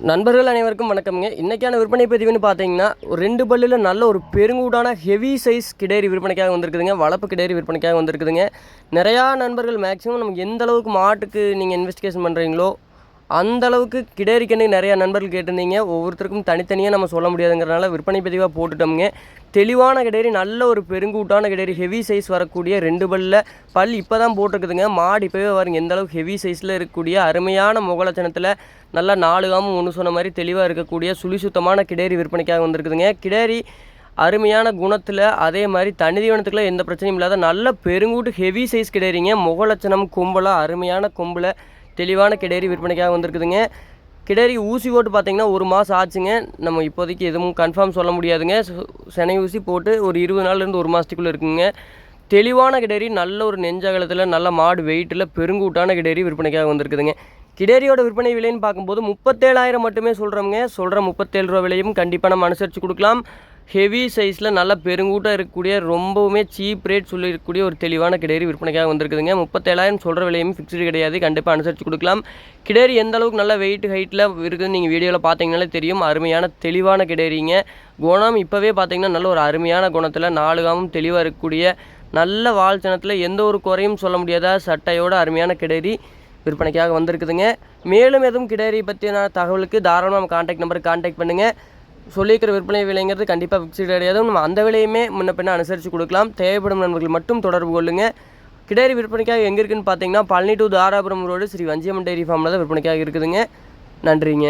நண்பர்கள் அனைவருக்கும் வணக்கம்ங்க. இன்றைக்கான விற்பனை பதிவுன்னு பார்த்தீங்கன்னா, ஒரு 2 பல்லில் நல்ல ஒரு பெருங்கூடான ஹெவி சைஸ் கிடேரி விற்பனைக்காக வந்திருக்குதுங்க. வளர்ப்பு கிடேரி விற்பனைக்காக வந்திருக்குதுங்க. நிறையா நண்பர்கள் மேக்ஸிமம் நமக்கு எந்த அளவுக்கு மாட்டுக்கு நீங்கள் இன்வெஸ்டிகேஷன் பண்ணுறீங்களோ அந்த அளவுக்கு கிடேரிக்கன்னு நிறையா நண்பர்கள் கேட்டிருந்தீங்க. ஒவ்வொருத்தருக்கும் தனித்தனியாக நம்ம சொல்ல முடியாதுங்கிறனால விற்பனை பதிவாக போட்டுட்டோம்ங்க. தெளிவான கிடேரி, நல்ல ஒரு பெருங்கூட்டான கிடேரி, ஹெவி சைஸ் வரக்கூடிய 2 பல் இப்போ தான் போட்டிருக்குதுங்க. மாடு இப்போவே பாருங்க எந்த அளவுக்கு ஹெவி சைஸில் இருக்கக்கூடிய அருமையான முகலட்சணத்தில் நல்லா 4 காமும் ஒன்று சொன்ன மாதிரி தெளிவாக இருக்கக்கூடிய சுழி சுத்தமான கிடேரி விற்பனைக்காக வந்திருக்குதுங்க. கிடேரி அருமையான குணத்தில், அதே மாதிரி தனிதீவனத்துக்குள்ள எந்த பிரச்சனையும் இல்லாத நல்ல பெருங்கூட்டு ஹெவி சைஸ் கிடேரிங்க. முகலட்சணம் கொம்பெல்லாம் அருமையான கொம்பில் தெளிவான கிடேரி விற்பனைக்காக வந்திருக்குதுங்க. கிடேரி ஊசி போட்டு பார்த்திங்கன்னா 1 மாதம் ஆச்சுங்க. நம்ம இப்போதைக்கு எதுவும் கன்ஃபார்ம் சொல்ல முடியாதுங்க. செனை ஊசி போட்டு ஒரு 20 நாள்லேருந்து 1 மாதத்துக்குள்ளே இருக்குங்க. தெளிவான கிடேரி, நல்ல ஒரு நெஞ்சகலத்தில், நல்ல மாடு வெயிட்டில் பெருங்கூட்டான கிடேரி விற்பனைக்காக வந்திருக்குதுங்க. கிடேரியோட விற்பனை விலைன்னு பார்க்கும்போது 37,000 மட்டுமே சொல்கிற 37 ரூபா விலையும் கண்டிப்பாக நம்ம அனுசரித்து கொடுக்கலாம். ஹெவி சைஸில் நல்ல பெருங்கூட்டாக இருக்கக்கூடிய ரொம்பவுமே சீப் ரேட் சொல்லியிருக்கக்கூடிய ஒரு தெளிவான கிடேரி விற்பனைக்காக வந்திருக்குதுங்க. 37,000 சொல்கிற விலையும் ஃபிக்ஸ்டு கிடையாது, கண்டிப்பாக அனுசரித்து கொடுக்கலாம். கிடேரி எந்த அளவுக்கு நல்ல வெயிட் ஹைட்டில் இருக்குதுன்னு நீங்கள் வீடியோவில் பார்த்தீங்கனாலே தெரியும். அருமையான தெளிவான கிடேரிங்க. குணம் இப்போவே பார்த்தீங்கன்னா நல்ல ஒரு அருமையான குணத்தில் 4 காமும் தெளிவாக இருக்கக்கூடிய நல்ல வால்சனத்தில் எந்த ஒரு குறையும் சொல்ல முடியாத சட்டையோட அருமையான கிடேரி விற்பனைக்காக வந்திருக்குதுங்க. மேலும் எதுவும் கிடேரி பற்றின தகவலுக்கு தாராளமாக நம்ம கான்டாக்ட் நம்பருக்கு கான்டாக்ட் பண்ணுங்கள். சொல்லியிருக்கிற விற்பனை விலைங்கிறது கண்டிப்பாக ஃபிக்ஸ்டு கிடையாது. நம்ம அந்த விலையுமே முன்ன பின்ன அனுசரித்து கொடுக்கலாம். தேவைப்படும் நண்பர்கள் மட்டும் தொடர்பு கொள்ளுங்கள். கிடேரி விற்பனைக்காக எங்கே இருக்குதுன்னு பார்த்தீங்கன்னா, Palani to Dharapuram road Sri Vanjiamman dairy ஃபார்மில் தான் விற்பனைக்காக இருக்குதுங்க. நன்றிங்க.